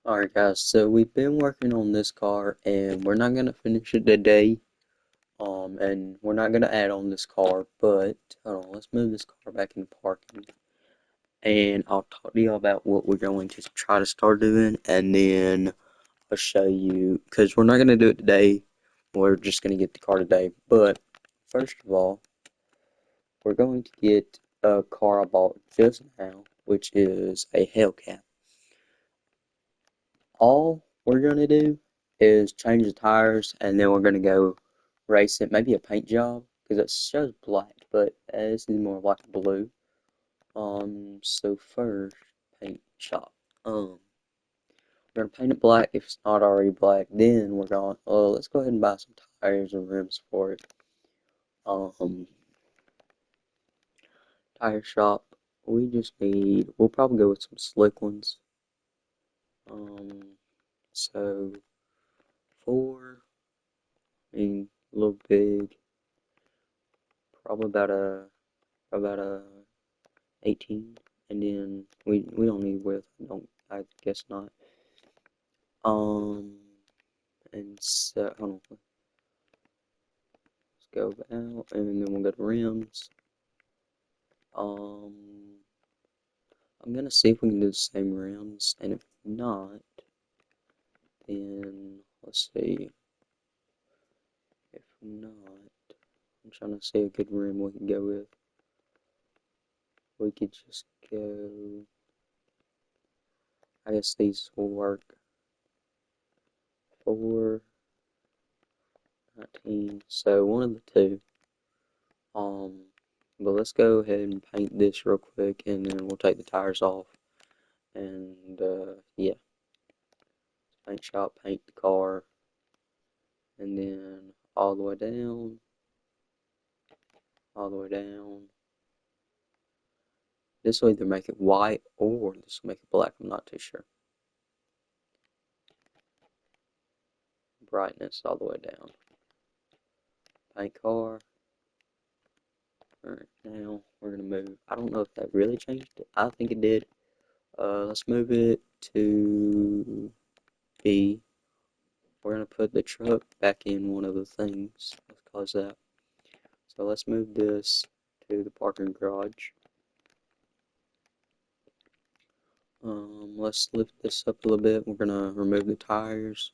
Alright guys, so we've been working on this car and we're not gonna finish it today. And we're not gonna add on this car, but hold on, let's move this car back in parking. And I'll talk to you about what we're going to try to start doing, and then I'll show you, because we're not gonna do it today, we're just gonna get the car today. But first of all, we're going to get a car I bought just now, which is a Hellcat. All we're gonna do is change the tires, and then we're gonna go race it. Maybe a paint job because it shows black, but this is more like blue. So first, paint shop. We're gonna paint it black if it's not already black. Then we're going. Oh, let's go ahead and buy some tires and rims for it. Um, Tire shop. We just need. We'll probably go with some slick ones. So four. I mean, a little big. Probably about a 18, and then we don't need width. I guess not. Um, and so hold on, let's go out, and then we'll go to rims. Um, I'm gonna see if we can do the same rims, and if not, then let's see. If not, I'm trying to see a good rim we can go with. We could just go. I guess these will work. 4, 19. So one of the two. Um, but let's go ahead and paint this real quick, and then we'll take the tires off. And yeah, paint shop, paint the car, and then all the way down, all the way down. This will either make it white or this will make it black. I'm not too sure. Brightness all the way down. Paint car. Alright, now we're gonna move. I don't know if that really changed it. I think it did. Let's move it to B. We're gonna put the truck back in one of the things. Let's cause that. So let's move this to the parking garage. Let's lift this up a little bit. We're gonna remove the tires.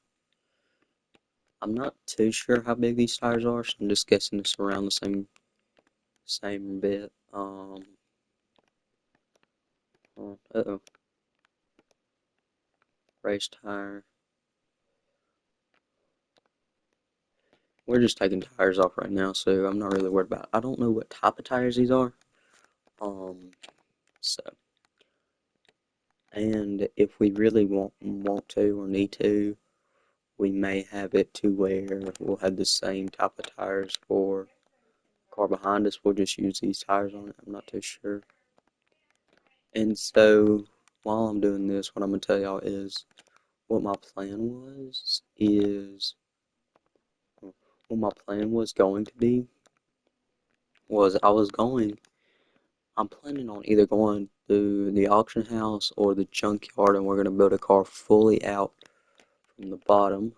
I'm not too sure how big these tires are, so I'm just guessing it's around the same bit. Uh-oh. Race tire. We're just taking tires off right now, so I'm not really worried about it. I don't know what type of tires these are. So, and if we really want to or need to, we may have it to where we'll have the same type of tires for the car behind us. We'll just use these tires on it. I'm not too sure. And so, while I'm doing this, what I'm going to tell y'all is what my plan was going to be was I'm planning on either going to the auction house or the junkyard, and we're going to build a car fully out from the bottom,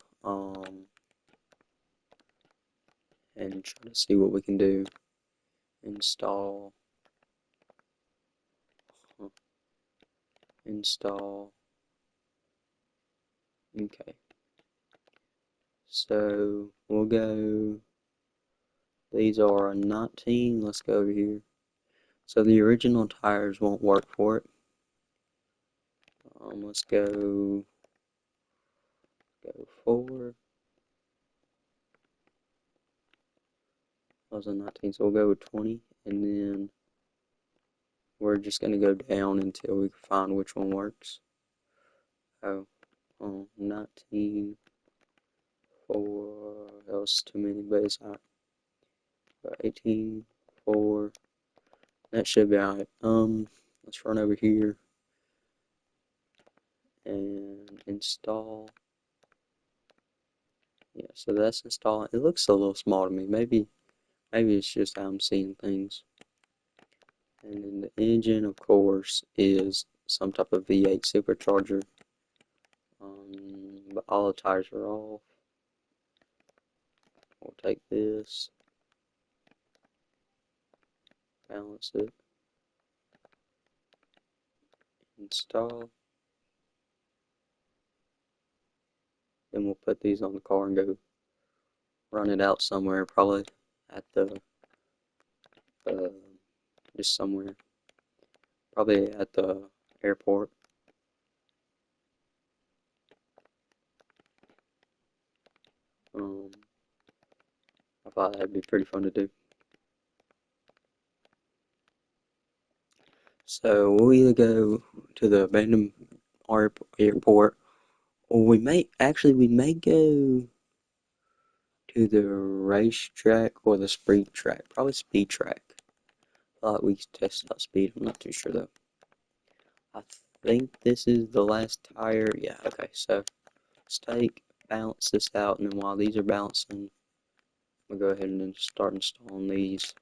and try to see what we can do. Install, okay. So we'll go, these are a 19, let's go over here. So the original tires won't work for it. Let's go 4. That was a 19, so we'll go with 20, and then we're just going to go down until we can find which one works. Oh, 19, 4, that was too many, but it's alright. 18, 4, that should be alright. Let's run over here and install. Yeah, so that's installed. It looks a little small to me. Maybe it's just how I'm seeing things. And then the engine, of course, is some type of V8 supercharger. all the tires are off. We'll take this, balance it, install. Then we'll put these on the car and go run it out somewhere, probably at the, uh, just somewhere, probably at the airport. I thought that'd be pretty fun to do. So we'll either go to the abandoned airport, or we may go to the racetrack or the speed track. Probably speed track. I thought we could test out speed. I'm not too sure though. I think this is the last tire. Yeah, okay, so let's balance this out, and then while these are balancing, we'll go ahead and then start installing these.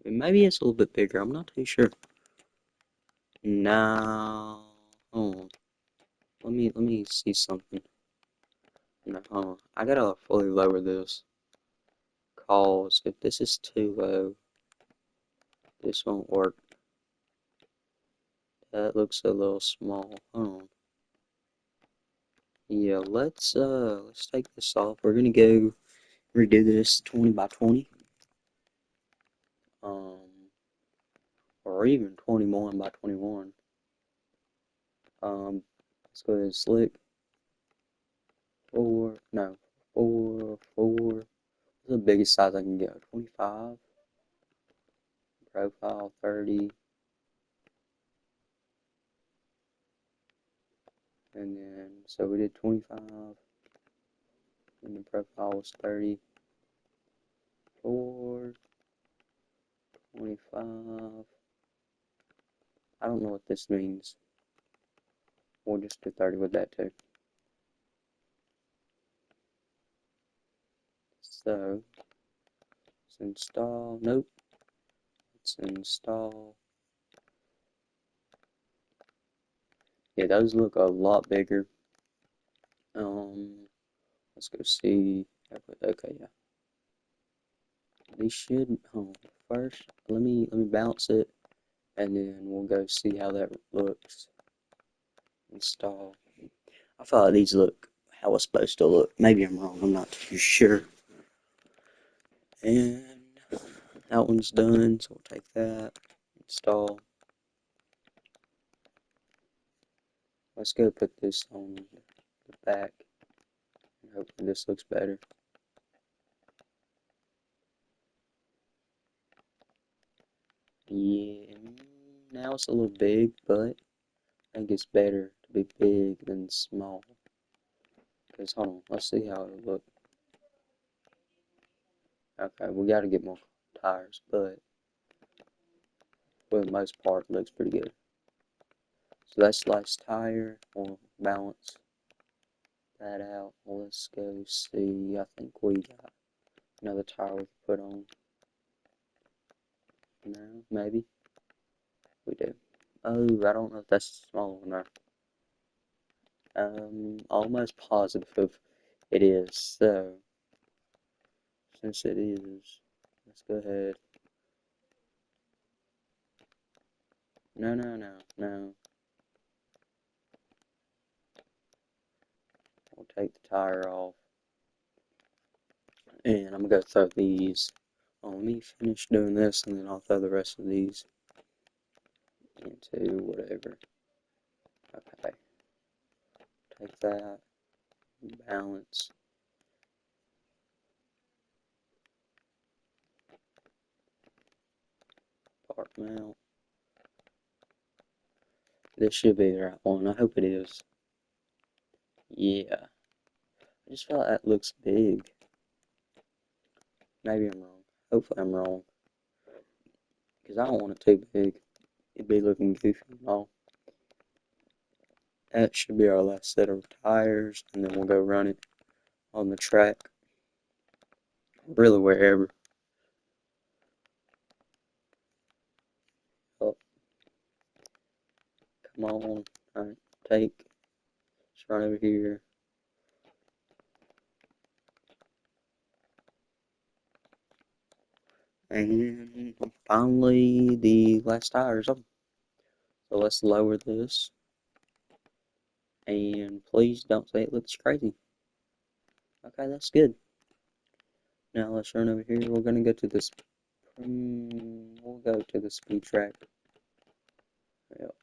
Maybe it's a little bit bigger, I'm not too sure. Now, hold on. Let me see something. No, hold on. I gotta fully lower this, cause if this is too low, this won't work. That looks a little small. Hold on. Yeah, let's take this off. We're gonna go redo this 20 by 20. Or even 21 by 21. Let's go ahead and slick. 4, no, 4. What's the biggest size I can get? 25. Profile 30. And then, so we did 25. And the profile was 30. 4. 25. I don't know what this means. We'll just do 30 with that too. So, let's install. Nope. Let's install. Yeah, those look a lot bigger. Let's go see. Okay, yeah. These should. First, let me bounce it, and then we'll go see how that looks. Install. I thought these look how it's supposed to look. Maybe I'm wrong. I'm not too sure. And that one's done, so we'll take that. Install. Let's go put this on the back. Hopefully this looks better. Yeah, now it's a little big, but I think it's better to be big than small. Because, hold on, let's see how it looks. Okay, we gotta get more tires, but for the most part, it looks pretty good. So that's last tire. We'll balance that out. Let's go see. I think we got another tire we can put on. No, maybe. We do. Oh, I don't know if that's the small one or almost positive if it is. So, since it is, let's go ahead. No, no, no, no. We'll take the tire off. And I'm gonna go throw these. Let me finish doing this, and then I'll throw the rest of these into whatever. Okay. Take that. Balance. Park mount. This should be the right one. I hope it is. Yeah. I just feel like that looks big. Maybe I'm wrong. Hopefully I'm wrong. Because I don't want it too big. It'd be looking goofy and all. That should be our last set of tires. And then we'll go run it on the track. Really wherever. Oh. Come on. Alright, take. Just run over here. And finally, the last tire is on. So let's lower this. And please don't say it looks crazy. Okay, that's good. Now let's run over here. We're gonna go to this. We'll go to the speed track. Yep.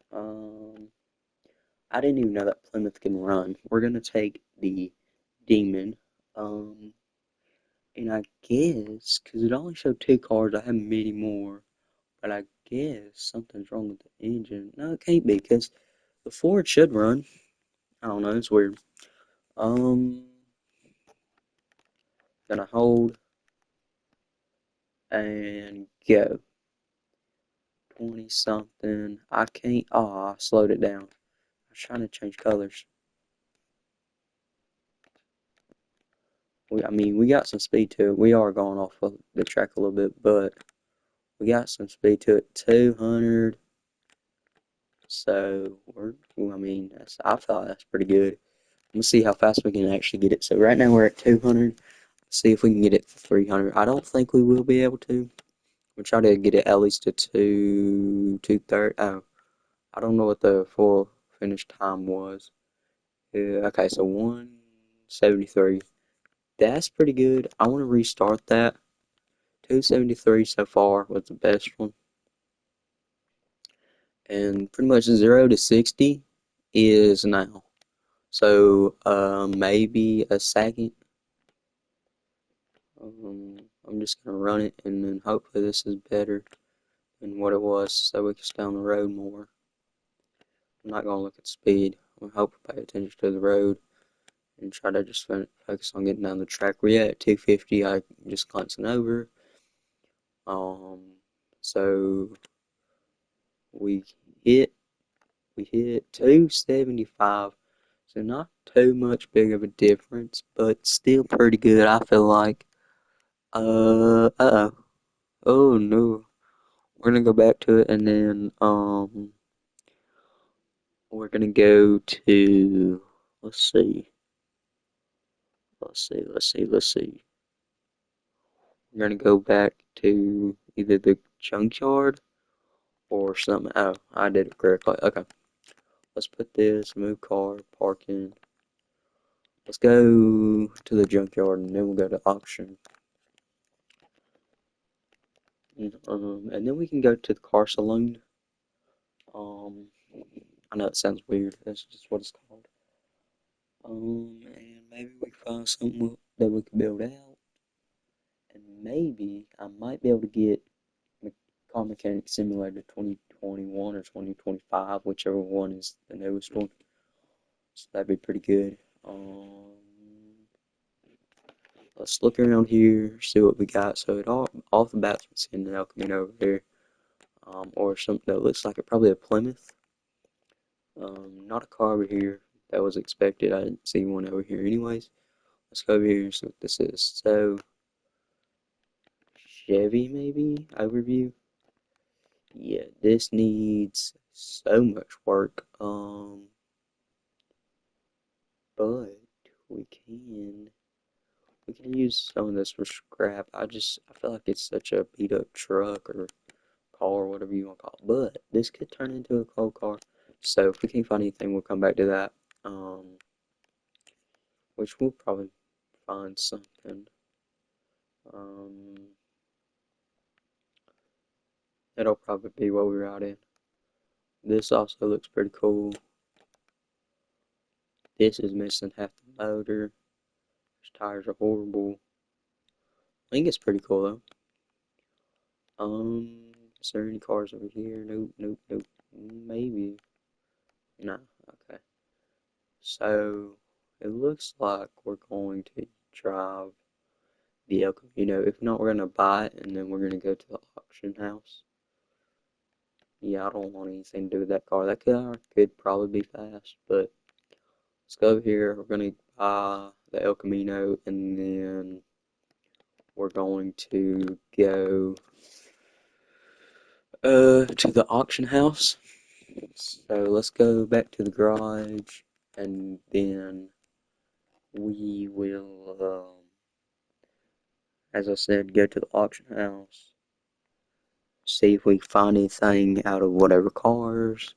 I didn't even know that Plymouth can run. We're gonna take the Demon. And I guess because it only showed 2 cars, I have many more. But I guess something's wrong with the engine. No, it can't be because the Ford should run. I don't know. It's weird. Gonna hold and go. 20 something. I can't. Oh, I slowed it down. I was trying to change colors. I mean, we got some speed to it. We are going off of the track a little bit, but we got some speed to it. 200. So I mean, I thought that's pretty good. Let's see how fast we can actually get it. So right now we're at 200. Let's see if we can get it to 300. I don't think we will be able to. We'll try to get it at least to 230. Oh, I don't know what the full finish time was. Yeah, okay, so 173. That's pretty good. I want to restart that. 273 so far was the best one. And pretty much 0 to 60 is now. So maybe a second. I'm just gonna run it and then hopefully this is better than what it was so we can stay on the road more. I'm not gonna look at speed. I'm hoping to pay attention to the road and try to just focus on getting down the track. We're at 250. I just glancing over. So we hit 275. So not too much big of a difference, but still pretty good. I feel like. Uh-oh. Oh no. We're gonna go back to it and then we're gonna go to let's see. We're gonna go back to either the junkyard or something. Oh, I did it correctly. Okay. Let's put this, move car, parking. Let's go to the junkyard and then we'll go to auction. And then we can go to the car saloon. I know it sounds weird. That's just what it's called. And maybe we find something that we can build out. And maybe I might be able to get Car Mechanic Simulator 2021 or 2025, whichever one is the newest one. So that'd be pretty good. Let's look around here, see what we got. So it all off the bat, we're seeing an El Camino over there, or something that looks like it, probably a Plymouth. Not a car over here that was expected. I didn't see one over here anyways. Let's go over here and see what this is. So Chevy maybe overview. Yeah, this needs so much work. But we can use some of this for scrap. I feel like it's such a beat up truck or car or whatever you want to call it. But this could turn into a coal car. So if we can't find anything, we'll come back to that. Which we'll probably find something. That'll probably be what we're out in. This also looks pretty cool. This is missing half the motor. These tires are horrible. I think it's pretty cool though. Is there any cars over here? Nope. Maybe. No, okay. So it looks like we're going to drive the El Camino. If not, we're gonna buy it and then we're gonna go to the auction house. Yeah, I don't want anything to do with that car. That car could probably be fast, but let's go over here. We're gonna buy the El Camino and then we're going to go to the auction house So let's go back to the garage, and then we will, as I said, go to the auction house, see if we can find anything out of whatever cars,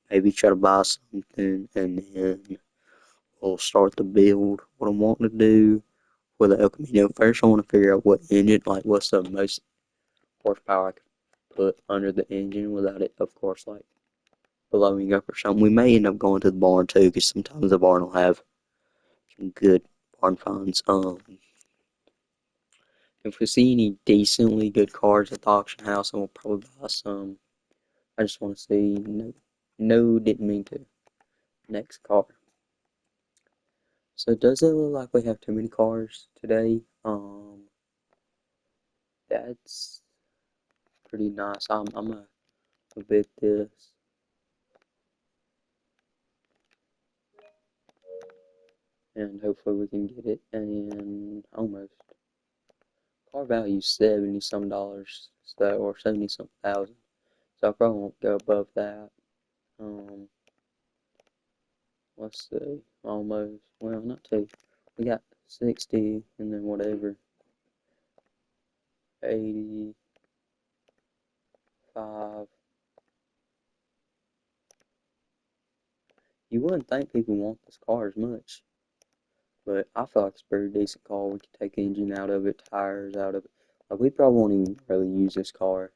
maybe try to buy something, and then we'll start the build. What I'm wanting to do with the El Camino, first I want to figure out what engine, like what's the most horsepower I can put under the engine without it, of course, like blowing up or something. We may end up going to the barn too, because sometimes the barn will have some good barn finds. If we see any decently good cars at the auction house, then we'll probably buy some. I just want to see. No, no, didn't mean to. Next car. So does it look like we have too many cars today? That's pretty nice. I'm gonna bid this, and hopefully we can get it. And almost car value $70 some dollars, so or 70 some thousand. So I probably won't go above that. Um, let's see, almost. Well, not too. We got 60, and then whatever. 85. You wouldn't think people want this car as much, but I feel like it's a pretty decent car. We can take the engine out of it, tires out of it. Like we probably won't even really use this car,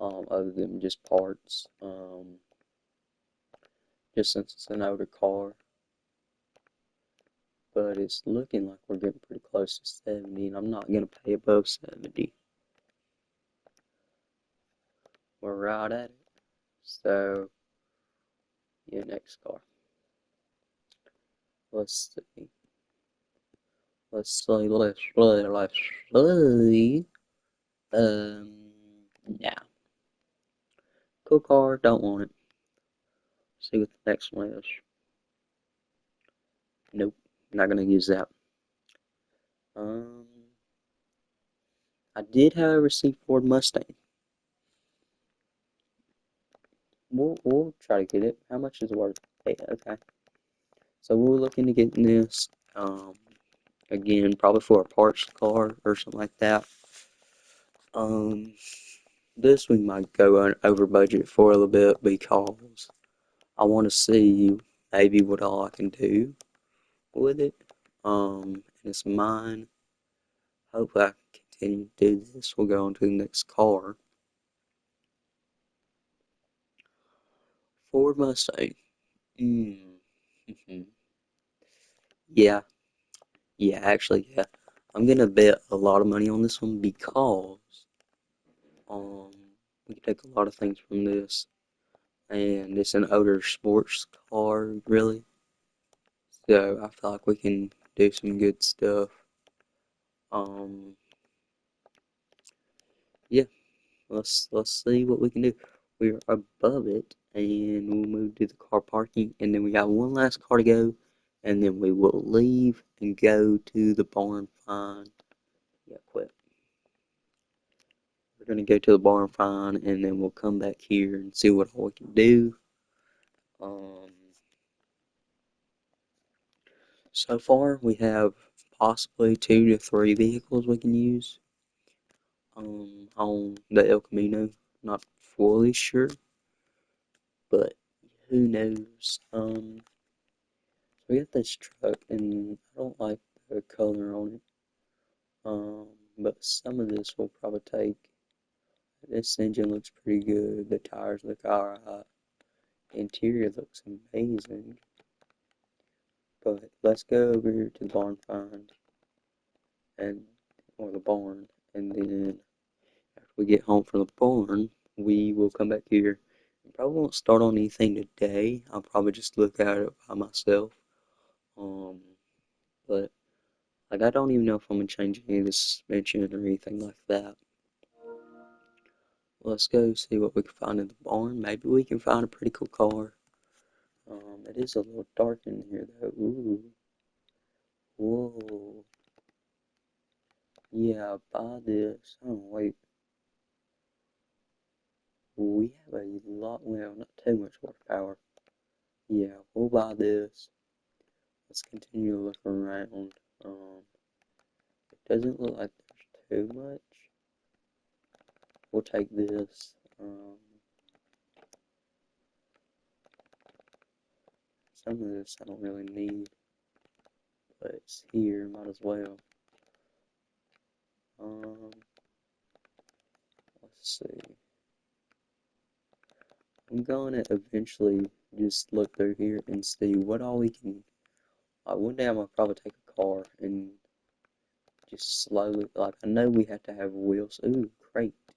other than just parts. Just since it's an older car. But it's looking like we're getting pretty close to 70, and I'm not gonna pay above 70. We're right at it. So, yeah, next car. Let's see. Let's see. Yeah. Cool car, don't want it. See what the next one is. Nope, not gonna use that. Um, I did, however, see Ford Mustang. We'll try to get it. How much is it worth? Hey, okay. So we're looking to getting this. Again, probably for a parts car or something like that. Um, this we might go over budget for a little bit because I want to see maybe what all I can do with it. And it's mine. Hopefully I can continue to do this. We'll go on to the next car. Ford Mustang. Mm. Yeah, yeah, actually, yeah. I'm gonna bet a lot of money on this one because um we can take a lot of things from this. And it's an older sports car, really. So I feel like we can do some good stuff. Um, yeah, let's see what we can do. We're above it, and we'll move to the car parking, and then we got one last car to go, and then we will leave and go to the barn find. Yeah, quit. We're gonna go to the barn find, and then we'll come back here and see what all we can do. Um, so far we have possibly 2 to 3 vehicles we can use. On the El Camino. Not fully sure, but who knows? We got this truck, and I don't like the color on it. But some of this will probably take. This engine looks pretty good. The tires look alright. Interior looks amazing. But let's go over here to the barn find, and or the barn, and then after we get home from the barn, we will come back here. I probably won't start on anything today. I'll probably just look at it by myself. Um, but like I don't even know if I'm gonna change any of the suspension or anything like that. Let's go see what we can find in the barn. Maybe we can find a pretty cool car. It is a little dark in here though. Ooh, whoa. Yeah, buy this. Oh wait. we have a lot, well, not too much horsepower. Yeah, we'll buy this. Let's continue looking around. It doesn't look like there's too much. We'll take this. Some of this I don't really need, but it's here, might as well. Let's see. I'm gonna eventually just look through here and see what all we can. One day I'm gonna probably take a car and just slowly, like I know we have to have wheels. Ooh, crate. I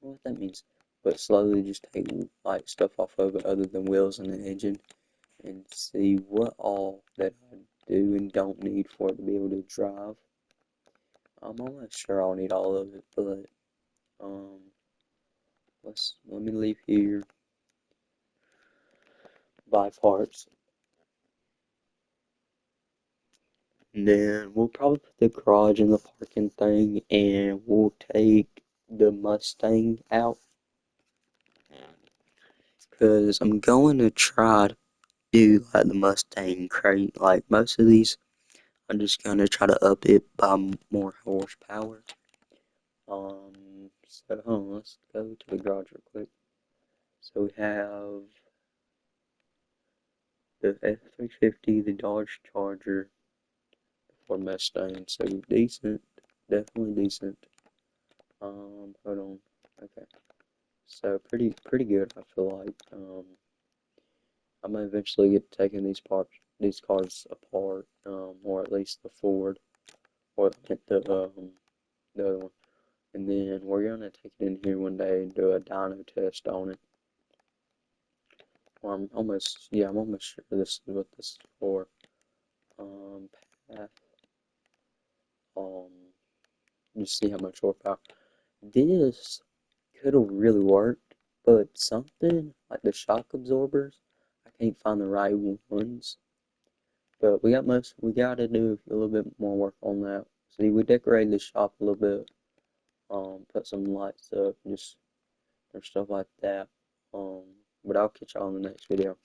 don't know what that means. But slowly just take like stuff off of it other than wheels and the engine and see what all that I do and don't need for it to be able to drive. I'm almost sure I'll need all of it, but um, let me leave here, buy parts, and then we'll probably put the garage in the parking thing, and we'll take the Mustang out, because I'm going to try to do like the Mustang crate, like most of these. I'm just gonna try to up it by more horsepower. So hold on, let's go to the garage real quick. So we have the F350, the Dodge Charger, or Mustang. So decent, definitely decent. Hold on. Okay. So pretty good, I feel like. I'm gonna eventually get taking these cars apart, or at least the Ford, or the other one. And then we're gonna take it in here one day and do a dyno test on it. Or I'm almost sure this is what this is for. Path. Um, just see how much horsepower. This could have really worked, but something like the shock absorbers, I can't find the right ones. But we gotta do a little bit more work on that. See, we decorated the shop a little bit. Put some lights up, just or stuff like that. But I'll catch y'all in the next video.